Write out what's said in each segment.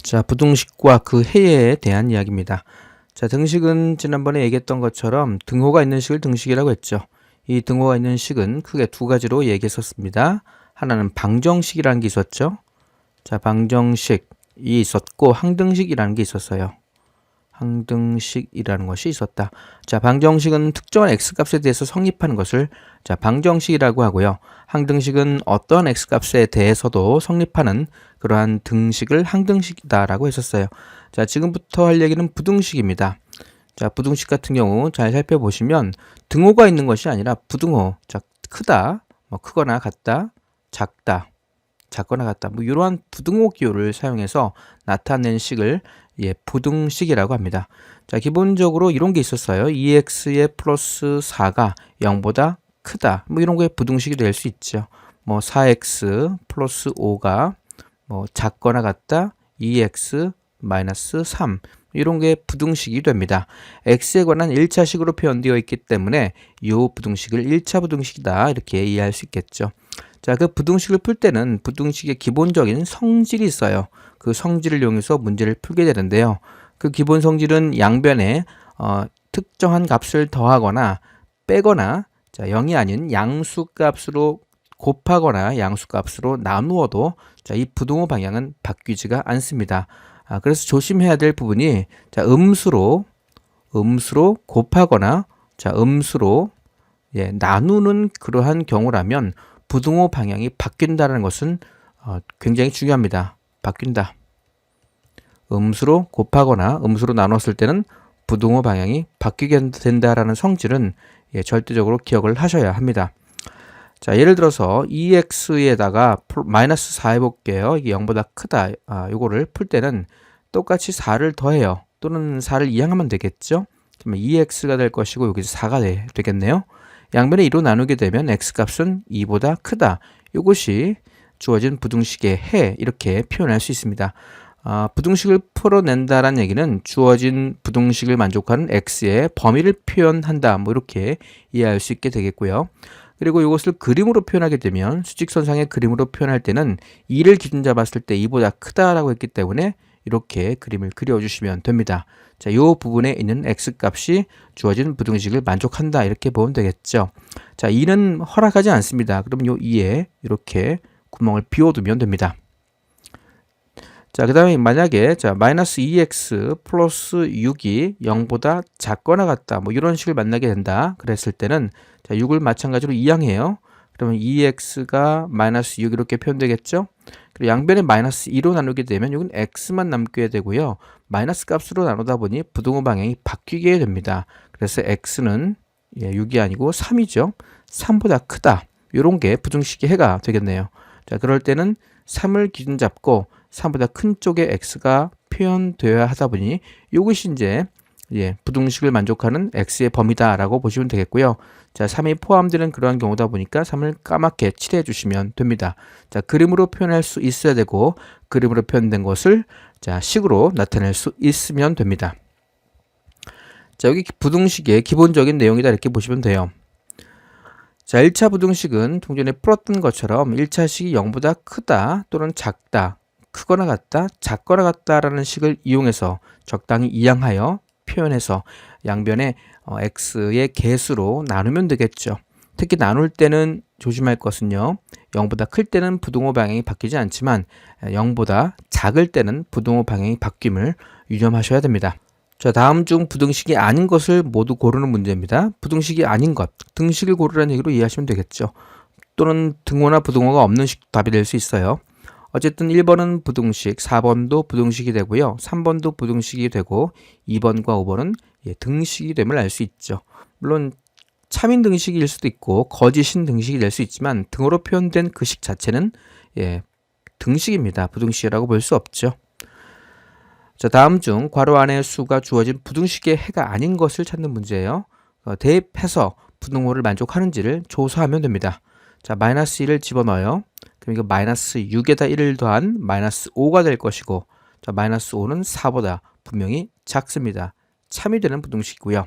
자, 부등식과 그 해에 대한 이야기입니다. 자, 등식은 지난번에 얘기했던 것처럼 등호가 있는 식을 등식이라고 했죠. 이 등호가 있는 식은 크게 두 가지로 얘기했었습니다. 하나는 방정식이라는 게 있었죠. 자, 방정식이 있었고 항등식이라는 게 있었어요. 항등식이라는 것이 있었다. 자, 방정식은 특정한 x값에 대해서 성립하는 것을 방정식이라고 하고요. 항등식은 어떤 x값에 대해서도 성립하는 그러한 등식을 항등식이다라고 했었어요. 자, 지금부터 할 얘기는 부등식입니다. 자, 부등식 같은 경우 잘 살펴보시면 등호가 있는 것이 아니라 부등호, 자, 크다, 크거나 같다, 작다, 작거나 같다, 이러한 부등호 기호를 사용해서 나타낸 식을 부등식이라고 합니다. 자, 기본적으로 이런 게 있었어요. 2x의 플러스 4가 0보다 크다. 이런 거에 부등식이 될 수 있죠. 4x 플러스 5가 작거나 같다. 2x 마이너스 3. 이런 게 부등식이 됩니다. x에 관한 1차식으로 표현되어 있기 때문에 이 부등식을 1차 부등식이다. 이렇게 이해할 수 있겠죠. 자, 그 부등식을 풀 때는 부등식의 기본적인 성질이 있어요. 그 성질을 이용해서 문제를 풀게 되는데요. 그 기본 성질은 양변에 특정한 값을 더하거나 빼거나 0이 아닌 양수값으로 곱하거나 양수값으로 나누어도 이 부등호 방향은 바뀌지가 않습니다. 그래서 조심해야 될 부분이 음수로 곱하거나 음수로 나누는 그러한 경우라면 부등호 방향이 바뀐다는 것은 굉장히 중요합니다. 바뀐다. 음수로 곱하거나 음수로 나눴을 때는 부등호 방향이 바뀌게 된다라는 성질은 절대적으로 기억을 하셔야 합니다. 자, 예를 들어서 2x에다가 마이너스 4 해볼게요. 이게 0보다 크다. 요거를 풀 때는 똑같이 4를 더해요. 또는 4를 이항하면 되겠죠. 그러면 2x가 될 것이고 여기서 4가 되겠네요. 양변에 2로 나누게 되면 x값은 2보다 크다. 이것이 주어진 부등식의 해, 이렇게 표현할 수 있습니다. 부등식을 풀어낸다라는 얘기는 주어진 부등식을 만족하는 x의 범위를 표현한다. 이렇게 이해할 수 있게 되겠고요. 그리고 이것을 그림으로 표현하게 되면 수직선상의 그림으로 표현할 때는 2를 기준 잡았을 때 2보다 크다라고 했기 때문에 이렇게 그림을 그려주시면 됩니다. 자, 이 부분에 있는 x값이 주어진 부등식을 만족한다. 이렇게 보면 되겠죠. 자, 2는 허락하지 않습니다. 그러면 이 2에 이렇게 구멍을 비워두면 됩니다. 자, 그 다음에 만약에 마이너스 2x 플러스 6이 0보다 작거나 같다. 이런 식을 만나게 된다. 그랬을 때는 6을 마찬가지로 이항해요. 그러면 2x가 마이너스 6 이렇게 표현되겠죠. 그리고 양변에 마이너스 2로 나누게 되면 여기는 x만 남게 되고요. 마이너스 값으로 나누다 보니 부등호 방향이 바뀌게 됩니다. 그래서 x는 6이 아니고 3이죠. 3보다 크다. 이런 게 부등식의 해가 되겠네요. 자, 그럴 때는 3을 기준 잡고 3보다 큰 쪽에 x가 표현되어야 하다 보니 이것이 이제 부등식을 만족하는 x의 범위다라고 보시면 되겠고요. 자, 3이 포함되는 그러한 경우다 보니까 3을 까맣게 칠해 주시면 됩니다. 자, 그림으로 표현할 수 있어야 되고 그림으로 표현된 것을 식으로 나타낼 수 있으면 됩니다. 자, 여기 부등식의 기본적인 내용이다 이렇게 보시면 돼요. 자, 1차 부등식은 동전에 풀었던 것처럼 1차식이 0보다 크다 또는 작다, 크거나 같다, 작거나 같다라는 식을 이용해서 적당히 이항하여 표현해서 양변에 x의 개수로 나누면 되겠죠. 특히 나눌 때는 조심할 것은요. 0보다 클 때는 부등호 방향이 바뀌지 않지만 0보다 작을 때는 부등호 방향이 바뀜을 유념하셔야 됩니다. 자, 다음 중 부등식이 아닌 것을 모두 고르는 문제입니다. 부등식이 아닌 것, 등식을 고르라는 얘기로 이해하시면 되겠죠. 또는 등호나 부등호가 없는 식도 답이 될 수 있어요. 어쨌든 1번은 부등식, 4번도 부등식이 되고요. 3번도 부등식이 되고 2번과 5번은 등식이 됨을 알 수 있죠. 물론 참인 등식일 수도 있고 거짓인 등식이 될 수 있지만 등호로 표현된 그 식 자체는 등식입니다. 부등식이라고 볼 수 없죠. 자, 다음 중 괄호 안의 수가 주어진 부등식의 해가 아닌 것을 찾는 문제예요. 대입해서 부등호를 만족하는지를 조사하면 됩니다. 자, 마이너스 1을 집어넣어요. 그럼 이거 마이너스 6에다 1을 더한 마이너스 5가 될 것이고, 자, 마이너스 5는 4보다 분명히 작습니다. 참이 되는 부등식이고요.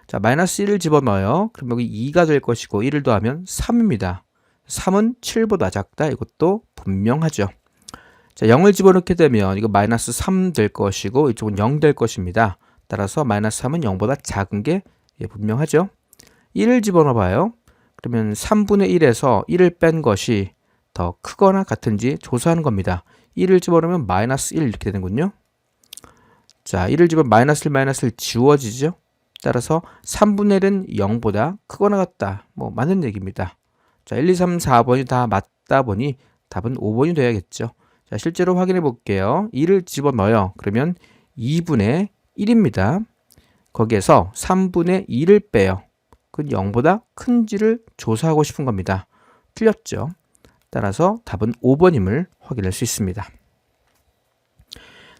자, 마이너스 1을 집어넣어요. 그럼 여기 2가 될 것이고 1을 더하면 3입니다. 3은 7보다 작다. 이것도 분명하죠. 자, 0을 집어넣게 되면 이거 마이너스 3 될 것이고 이쪽은 0 될 것입니다. 따라서 마이너스 3은 0보다 작은 게 분명하죠. 1을 집어넣어 봐요. 그러면 3분의 1에서 1을 뺀 것이 더 크거나 같은지 조사하는 겁니다. 1을 집어넣으면 마이너스 1 이렇게 되는군요. 자, 1을 집어 마이너스 1 지워지죠. 따라서 3분의 1은 0보다 크거나 같다. 뭐 맞는 얘기입니다. 자, 1, 2, 3, 4번이 다 맞다 보니 답은 5번이 돼야겠죠. 자, 실제로 확인해 볼게요. 1을 집어넣어요. 그러면 2분의 1입니다. 거기에서 3분의 2를 빼요. 그건 0보다 큰지를 조사하고 싶은 겁니다. 틀렸죠. 따라서 답은 5번임을 확인할 수 있습니다.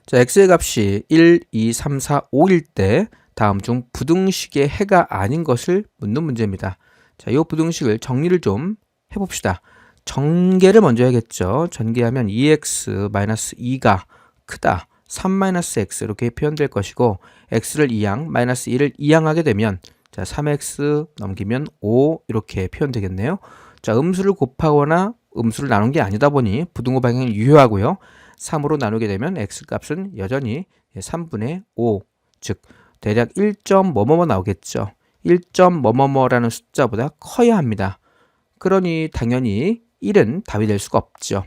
자, x의 값이 1, 2, 3, 4, 5일 때 다음 중 부등식의 해가 아닌 것을 묻는 문제입니다. 자, 이 부등식을 정리를 좀 해봅시다. 전개를 먼저 해야겠죠. 전개하면 2x-2가 크다. 3-x 이렇게 표현될 것이고 x를 2항, 마이너스 1을 2항하게 되면 자, 3x 넘기면 5 이렇게 표현되겠네요. 자, 음수를 곱하거나 음수를 나눈 게 아니다 보니 부등호 방향이 유효하고요. 3으로 나누게 되면 x 값은 여전히 3분의 5, 즉 대략 1점 뭐뭐뭐 나오겠죠. 1점 뭐뭐뭐라는 숫자보다 커야 합니다. 그러니 당연히 1은 답이 될 수가 없죠.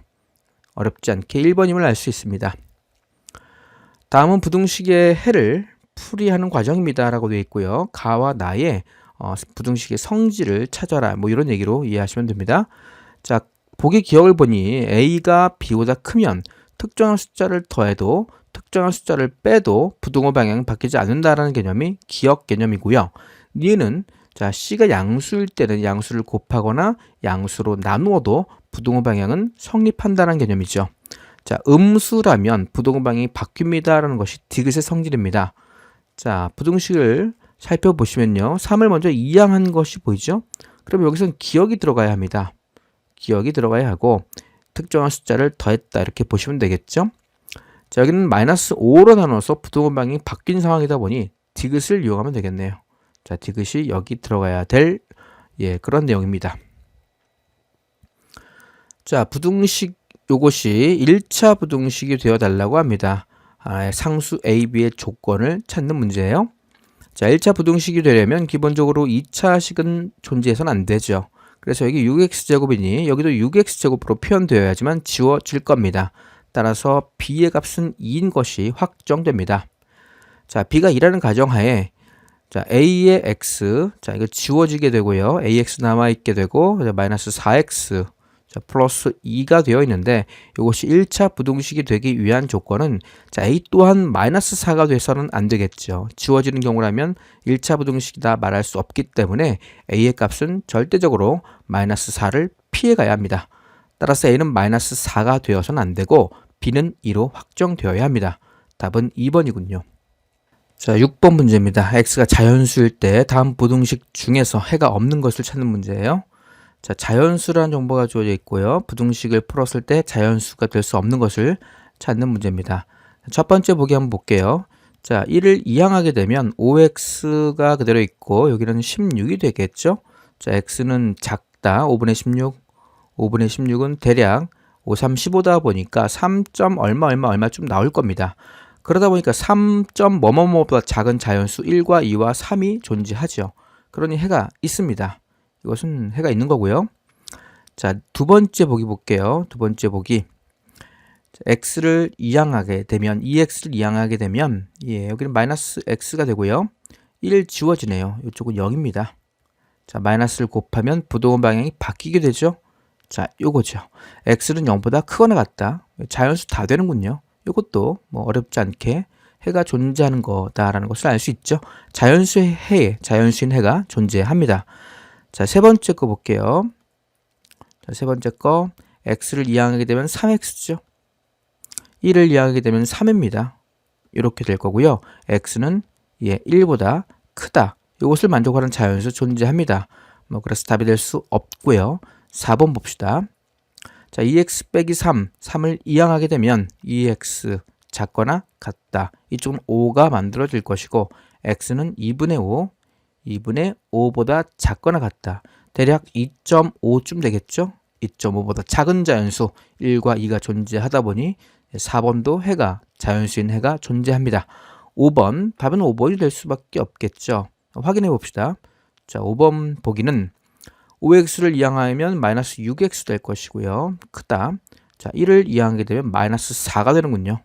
어렵지 않게 1번임을 알 수 있습니다. 다음은 부등식의 해를 풀이하는 과정입니다 라고 되어 있고요. 가와 나의 부등식의 성질을 찾아라 뭐 이런 얘기로 이해하시면 됩니다. 자, 보기 기억을 보니 a가 b보다 크면 특정한 숫자를 더해도 특정한 숫자를 빼도 부등호 방향이 바뀌지 않는다라는 개념이 기억 개념이고요. 니은 자, c가 양수일 때는 양수를 곱하거나 양수로 나누어도 부등호 방향은 성립한다는 개념이죠. 자, 음수라면 부등호 방향이 바뀝니다라는 것이 디귿의 성질입니다. 자, 부등식을 살펴보시면요. 3을 먼저 이항한 것이 보이죠? 그럼 여기서는 기억이 들어가야 합니다. 기억이 들어가야 하고 특정한 숫자를 더했다 이렇게 보시면 되겠죠? 자, 여기는 마이너스 5로 나눠서 부등호 방향이 바뀐 상황이다 보니 디귿을 이용하면 되겠네요. 자, 디귿이 여기 들어가야 될 그런 내용입니다. 자, 부등식 요것이 1차 부등식이 되어 달라고 합니다. 상수 A, B의 조건을 찾는 문제예요. 자, 1차 부등식이 되려면 기본적으로 2차식은 존재해서는 안 되죠. 그래서 여기 6x제곱이니 여기도 6x제곱으로 표현되어야지만 지워질 겁니다. 따라서 b의 값은 2인 것이 확정됩니다. 자, b가 2라는 가정하에 자, a의 x, 자, 이거 지워지게 되고요. ax 남아있게 되고 마이너스 4x 자, 플러스 2가 되어 있는데 이것이 1차 부등식이 되기 위한 조건은 자, a 또한 마이너스 4가 돼서는 안 되겠죠. 지워지는 경우라면 1차 부등식이다 말할 수 없기 때문에 a의 값은 절대적으로 마이너스 4를 피해 가야 합니다. 따라서 a는 마이너스 4가 되어서는 안 되고 b는 2로 확정되어야 합니다. 답은 2번이군요. 자, 6번 문제입니다. x가 자연수일 때 다음 부등식 중에서 해가 없는 것을 찾는 문제예요. 자, 자연수라는 정보가 주어져 있고요. 부등식을 풀었을 때 자연수가 될 수 없는 것을 찾는 문제입니다. 첫 번째 보기 한번 볼게요. 자, 1을 이항하게 되면 5x가 그대로 있고 여기는 16이 되겠죠. 자, x는 작다. 5분의 16. 5분의 16은 대략 5, 3, 15다 보니까 3. 얼마쯤 나올 겁니다. 그러다 보니까 3. 뭐뭐뭐보다 작은 자연수 1과 2와 3이 존재하죠. 그러니 해가 있습니다. 이것은 해가 있는 거고요. 자, 두 번째 보기 볼게요. 두 번째 보기. x를 이항하게 되면 2x를 이항하게 되면 여기는 마이너스 x가 되고요. 1 지워지네요. 이쪽은 0입니다. 자, 마이너스를 곱하면 부등호 방향이 바뀌게 되죠. 자, 요거죠. x는 0보다 크거나 같다. 자연수 다 되는군요. 이것도 뭐 어렵지 않게 해가 존재하는 거다라는 것을 알 수 있죠. 자연수의 해에 자연수인 해가 존재합니다. 자, 세 번째 거 볼게요. 자, 세 번째 거 x를 이항하게 되면 3x죠. 1을 이항하게 되면 3입니다. 이렇게 될 거고요. x는 1보다 크다. 이것을 만족하는 자연수 존재합니다. 뭐 그래서 답이 될 수 없고요. 4번 봅시다. 자, 2x 빼기 3, 3을 이항하게 되면 2x 작거나 같다. 이쪽은 5가 만들어질 것이고 x는 2분의 5, 2분의 5보다 작거나 같다. 대략 2.5쯤 되겠죠? 2.5보다 작은 자연수 1과 2가 존재하다 보니 4번도 해가, 자연수인 해가 존재합니다. 5번, 답은 5번이 될 수밖에 없겠죠. 확인해 봅시다. 자, 5번 보기는 5x를 이항하면 마이너스 6x 될 것이고요. 크다. 자, 1을 이항하게 되면 마이너스 4가 되는군요.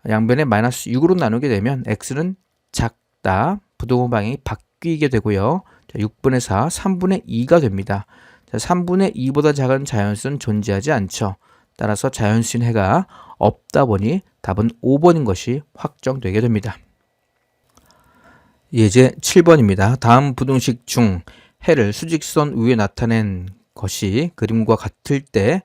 양변에 마이너스 6으로 나누게 되면 x는 작다. 부동호 방향이 바뀌게 되고요. 자, 6분의 4, 3분의 2가 됩니다. 자, 3분의 2보다 작은 자연수는 존재하지 않죠. 따라서 자연수인 해가 없다 보니 답은 5번인 것이 확정되게 됩니다. 예제 7번입니다. 다음 부등식 중 해를 수직선 위에 나타낸 것이 그림과 같을 때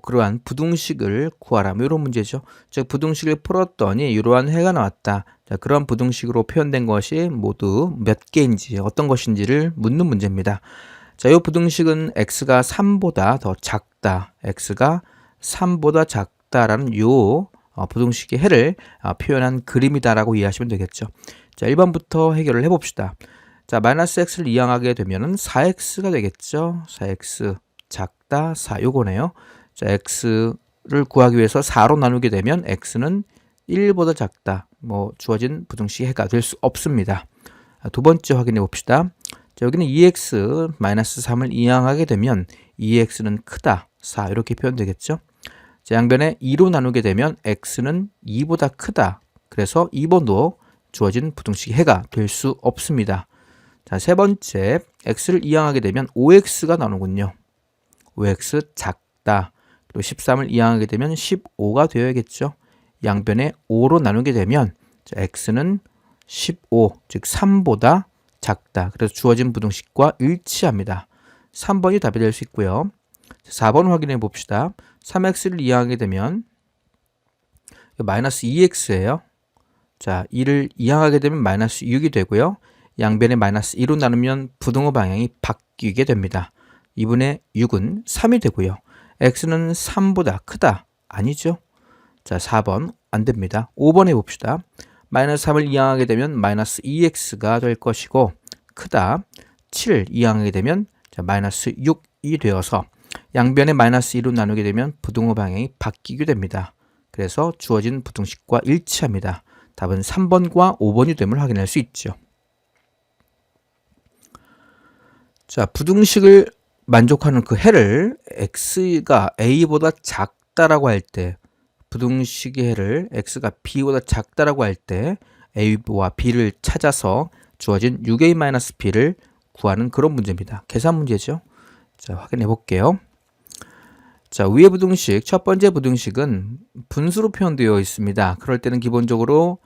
그러한 부등식을 구하라. 이런 문제죠. 즉 부등식을 풀었더니 이러한 해가 나왔다. 자, 그런 부등식으로 표현된 것이 모두 몇 개인지 어떤 것인지를 묻는 문제입니다. 자, 이 부등식은 x가 3보다 더 작다. x가 3보다 작다라는 이 부등식의 해를 표현한 그림이다라고 이해하시면 되겠죠. 자, 1번부터 해결을 해봅시다. 자, 마이너스 x를 이항하게 되면은 4x가 되겠죠. 4x 작다 4 요거네요. 자, x를 구하기 위해서 4로 나누게 되면 x는 1보다 작다. 주어진 부등식 해가 될 수 없습니다. 두 번째 확인해 봅시다. 자, 여기는 2x 마이너스 3을 이항하게 되면 2x는 크다 4 이렇게 표현되겠죠. 자, 양변에 2로 나누게 되면 x는 2보다 크다. 그래서 2번도 주어진 부등식 해가 될 수 없습니다. 자, 세 번째, x를 이항하게 되면 5x가 나오는군요. 5x 작다. 그리고 13을 이항하게 되면 15가 되어야겠죠. 양변에 5로 나누게 되면 자, x는 15, 즉 3보다 작다. 그래서 주어진 부등식과 일치합니다. 3번이 답이 될 수 있고요. 4번 확인해 봅시다. 3x를 이항하게 되면 마이너스 2x예요. 자, 2를 이항하게 되면 마이너스 6이 되고요. 양변에 마이너스 2로 나누면 부등호 방향이 바뀌게 됩니다. 2분의 6은 3이 되고요. x는 3보다 크다. 아니죠. 자, 4번 안 됩니다. 5번 해봅시다. 마이너스 3을 이항하게 되면 마이너스 2x가 될 것이고 크다. 7을 이항하게 되면 자, 마이너스 6이 되어서 양변에 마이너스 2로 나누게 되면 부등호 방향이 바뀌게 됩니다. 그래서 주어진 부등식과 일치합니다. 답은 3번과 5번이 됨을 확인할 수 있죠. 자, 부등식을 만족하는 그 해를 x가 a보다 작다라고 할 때, 부등식의 해를 x가 b보다 작다라고 할 때 a와 b를 찾아서 주어진 6a-b를 구하는 그런 문제입니다. 계산 문제죠. 자, 확인해 볼게요. 자, 위의 부등식, 첫 번째 부등식은 분수로 표현되어 있습니다. 그럴 때는 기본적으로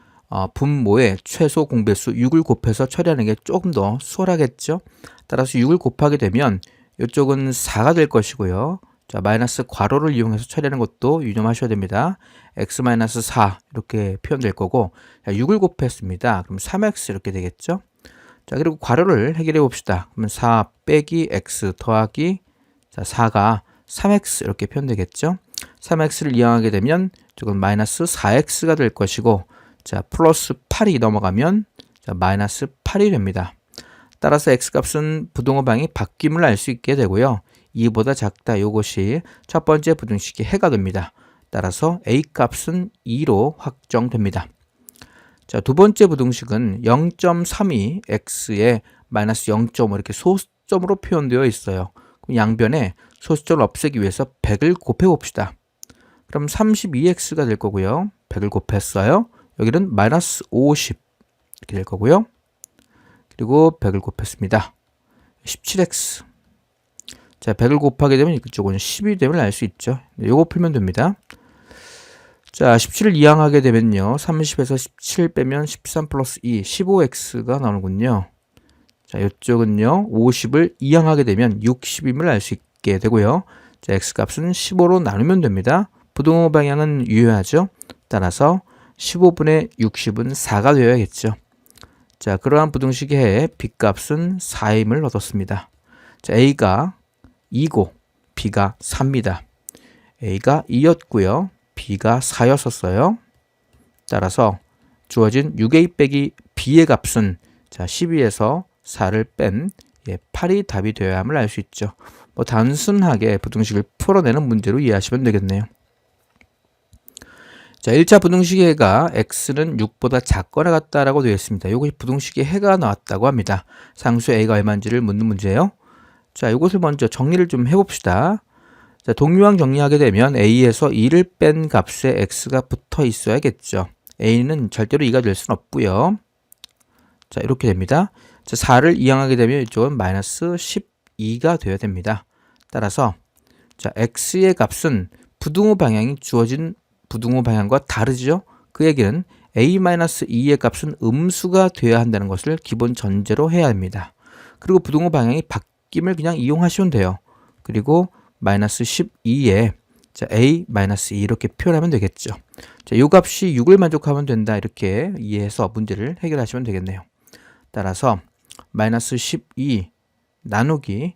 분모의 최소 공배수 6을 곱해서 처리하는 게 조금 더 수월하겠죠. 따라서 6을 곱하게 되면 이쪽은 4가 될 것이고요. 자, 마이너스 괄호를 이용해서 처리하는 것도 유념하셔야 됩니다. x-4 이렇게 표현될 거고, 자, 6을 곱했습니다. 그럼 3x 이렇게 되겠죠. 자, 그리고 괄호를 해결해 봅시다. 그러면 4 빼기 x 더하기 자, 4가 3x 이렇게 표현되겠죠. 3x를 이항하게 되면 조금 마이너스 4x가 될 것이고, 자, 플러스 8이 넘어가면 자, 마이너스 8이 됩니다. 따라서 x값은 부등호 방향이 바뀜을 알 수 있게 되고요. 2보다 작다 이것이 첫 번째 부등식의 해가 됩니다. 따라서 a값은 2로 확정됩니다. 자, 두 번째 부등식은 0.32 x에 마이너스 0.5 이렇게 소수점으로 표현되어 있어요. 그럼 양변에 소수점을 없애기 위해서 100을 곱해 봅시다. 그럼 32x가 될 거고요. 100을 곱했어요. 여기는 마이너스 50 이렇게 될 거고요. 그리고 100을 곱했습니다. 17x. 자, 100을 곱하게 되면 이쪽은 10이 됨을 알 수 있죠. 요거 풀면 됩니다. 자, 17을 이항하게 되면요. 30에서 17 빼면 13 플러스 2, 15x가 나오는군요. 자, 이쪽은요. 50을 이항하게 되면 60임을 알 수 있게 되고요. 자, x값은 15로 나누면 됩니다. 부등호 방향은 유효하죠. 따라서 15분의 60은 4가 되어야겠죠. 자, 그러한 부등식의 해 b값은 4임을 얻었습니다. 자, a가 2고 b가 4입니다. a가 2였고요. b가 4였었어요. 따라서 주어진 6a 빼기 b의 값은 자, 12에서 4를 뺀 8이 답이 되어야 함을 알 수 있죠. 단순하게 부등식을 풀어내는 문제로 이해하시면 되겠네요. 자, 1차 부등식의 해가 x는 6보다 작거나 같다라고 되어 있습니다. 이것이 부등식의 해가 나왔다고 합니다. 상수 a가 얼마인지를 묻는 문제예요. 자, 이것을 먼저 정리를 좀 해봅시다. 자, 동류항 정리하게 되면 a에서 2를 뺀 값에 x가 붙어 있어야겠죠. a는 절대로 2가 될 수는 없고요. 자, 이렇게 됩니다. 자, 4를 이항하게 되면 이쪽은 마이너스 12가 되어야 됩니다. 따라서 자, x의 값은 부등호 방향이 주어진 부등호 방향과 다르죠. 그 얘기는 a-2의 값은 음수가 되어야 한다는 것을 기본 전제로 해야 합니다. 그리고 부등호 방향이 바뀜을 그냥 이용하시면 돼요. 그리고 마이너스 12에 자, a-2 이렇게 표현하면 되겠죠. 자, 이 값이 6을 만족하면 된다 이렇게 이해해서 문제를 해결하시면 되겠네요. 따라서 마이너스 12 나누기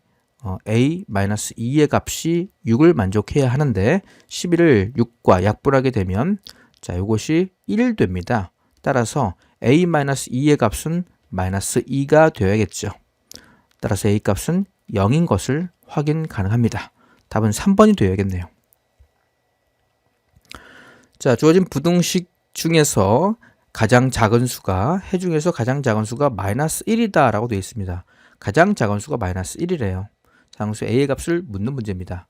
a-2의 값이 6을 만족해야 하는데 12를 6과 약분하게 되면 자, 이것이 1 됩니다. 따라서 a-2의 값은 마이너스 2가 되어야겠죠. 따라서 a 값은 0인 것을 확인 가능합니다. 답은 3번이 되어야겠네요. 자, 주어진 부등식 중에서 가장 작은 수가 해 중에서 가장 작은 수가 마이너스 1이다 라고 되어 있습니다. 가장 작은 수가 마이너스 1이래요. 상수 a의 값을 묻는 문제입니다.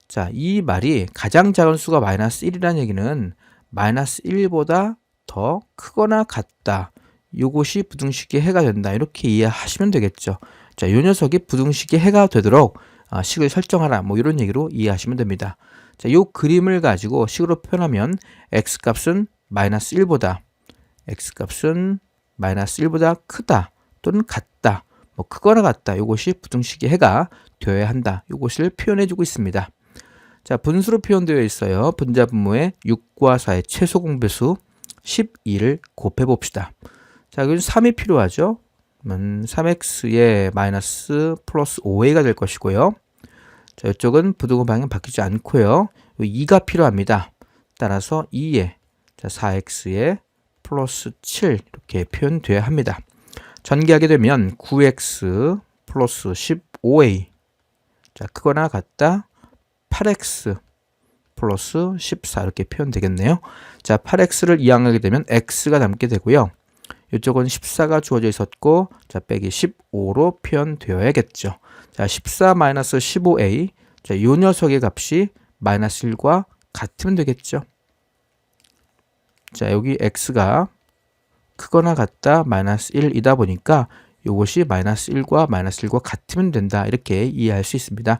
자, 이 말이 가장 작은 수가 마이너스 1이라는 얘기는 마이너스 1보다 더 크거나 같다. 이것이 부등식의 해가 된다. 이렇게 이해하시면 되겠죠. 자, 이 녀석이 부등식의 해가 되도록 식을 설정하라. 뭐 이런 얘기로 이해하시면 됩니다. 자, 이 그림을 가지고 식으로 표현하면 x값은 마이너스 1보다 x값은 마이너스 1보다 크다 또는 같다. 뭐 크거나 같다. 이것이 부등식의 해가 되어야 한다. 이것을 표현해 주고 있습니다. 자, 분수로 표현되어 있어요. 분자분모의 6과 4의 최소 공배수 12를 곱해 봅시다. 자, 여기 3이 필요하죠. 3x의 마이너스 플러스 5a가 될 것이고요. 자, 이쪽은 부등호 방향 바뀌지 않고요. 2가 필요합니다. 따라서 2에 자, 4x의 플러스 7 이렇게 표현되어야 합니다. 전개하게 되면 9x 플러스 15a 자, 크거나 같다 8x 플러스 14 이렇게 표현되겠네요. 자, 8x를 이항하게 되면 x가 남게 되고요. 이쪽은 14가 주어져 있었고 자, 빼기 15로 표현되어야겠죠. 자, 14 마이너스 15a 자, 이 녀석의 값이 마이너스 1과 같으면 되겠죠. 자, 여기 x가 크거나 같다 마이너스 1이다 보니까 이것이 마이너스 1과 마이너스 1과 같으면 된다. 이렇게 이해할 수 있습니다.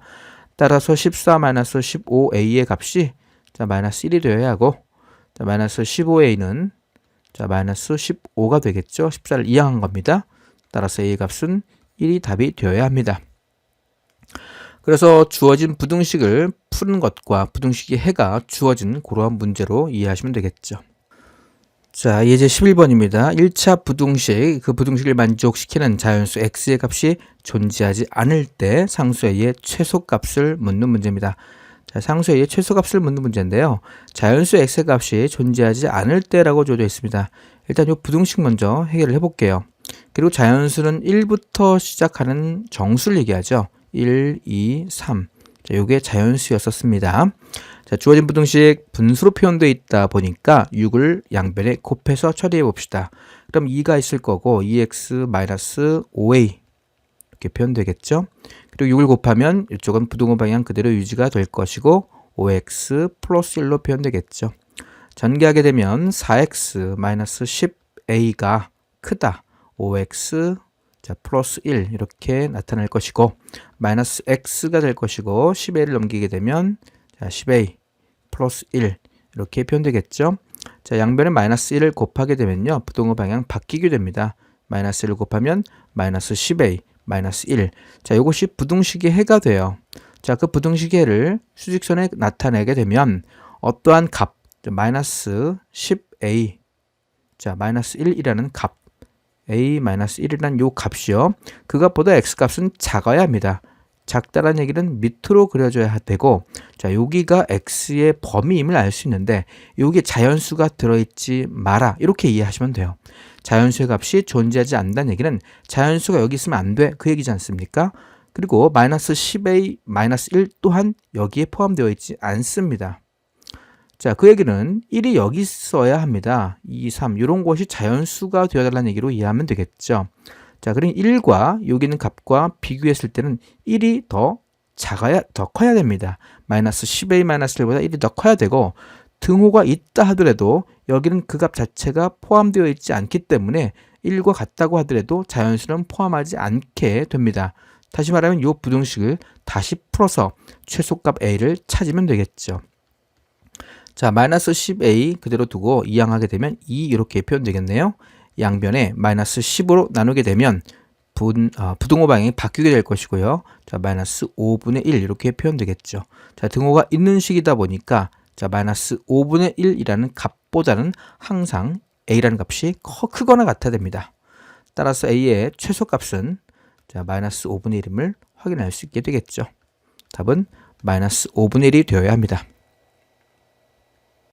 따라서 14 마이너스 15a의 값이 자, 마이너스 1이 되어야 하고 자, 마이너스 15a는 자, 마이너스 15가 되겠죠. 14를 이항한 겁니다. 따라서 a의 값은 1이 답이 되어야 합니다. 그래서 주어진 부등식을 푸는 것과 부등식의 해가 주어진 그러한 문제로 이해하시면 되겠죠. 자, 이제 11번입니다. 1차 부등식, 그 부등식을 만족시키는 자연수 x의 값이 존재하지 않을 때 상수 a의 최소값을 묻는 문제입니다. 자, 상수 a의 최소값을 묻는 문제인데요. 자연수 x의 값이 존재하지 않을 때라고 주어져 있습니다. 일단 이 부등식 먼저 해결을 해볼게요. 그리고 자연수는 1부터 시작하는 정수를 얘기하죠. 1, 2, 3. 자, 요게 자연수였었습니다. 자, 주어진 부등식 분수로 표현되어 있다 보니까 6을 양변에 곱해서 처리해 봅시다. 그럼 2가 있을 거고 2x-5a 이렇게 표현되겠죠. 그리고 6을 곱하면 이쪽은 부등호 방향 그대로 유지가 될 것이고 5x 플러스 1로 표현되겠죠. 전개하게 되면 4x-10a가 크다. 5x 자, 플러스 1 이렇게 나타날 것이고 마이너스 x가 될 것이고 10a를 넘기게 되면 자, 10a 플러스 1 이렇게 표현되겠죠. 자, 양변에 마이너스 1을 곱하게 되면요. 부등호 방향 바뀌게 됩니다. 마이너스 1을 곱하면 마이너스 10a 마이너스 1. 자, 이것이 부등식의 해가 돼요. 자, 그 부등식의 해를 수직선에 나타내게 되면 어떠한 값, 마이너스 10a 자, 마이너스 1이라는 값 a-1이라는 요 값이요. 그 값보다 x값은 작아야 합니다. 작다란 얘기는 밑으로 그려줘야 되고 자, 여기가 x의 범위임을 알 수 있는데 여기에 자연수가 들어있지 마라 이렇게 이해하시면 돼요. 자연수의 값이 존재하지 않는다는 얘기는 자연수가 여기 있으면 안 돼 그 얘기지 않습니까? 그리고 마이너스 10a 마이너스 1 또한 여기에 포함되어 있지 않습니다. 자, 그 얘기는 1이 여기 있어야 합니다. 2, 3 이런 것이 자연수가 되어달라는 얘기로 이해하면 되겠죠. 자, 그럼 1과 여기 있는 값과 비교했을 때는 1이 더 커야 됩니다. 마이너스 10a 마이너스 1보다 1이 더 커야 되고, 등호가 있다 하더라도 여기는 그 값 자체가 포함되어 있지 않기 때문에 1과 같다고 하더라도 자연수는 포함하지 않게 됩니다. 다시 말하면 이 부등식을 다시 풀어서 최소값 a를 찾으면 되겠죠. 자, 마이너스 10a 그대로 두고 이항하게 되면 2 이렇게 표현되겠네요. 양변에 마이너스 10으로 나누게 되면 부등호 방향이 바뀌게 될 것이고요. 자, 마이너스 5분의 1 이렇게 표현되겠죠. 자, 등호가 있는 식이다 보니까 자, 마이너스 5분의 1이라는 값보다는 항상 a라는 값이 크거나 같아야 됩니다. 따라서 a의 최소값은 자, 마이너스 5분의 1임을 확인할 수 있게 되겠죠. 답은 마이너스 5분의 1이 되어야 합니다.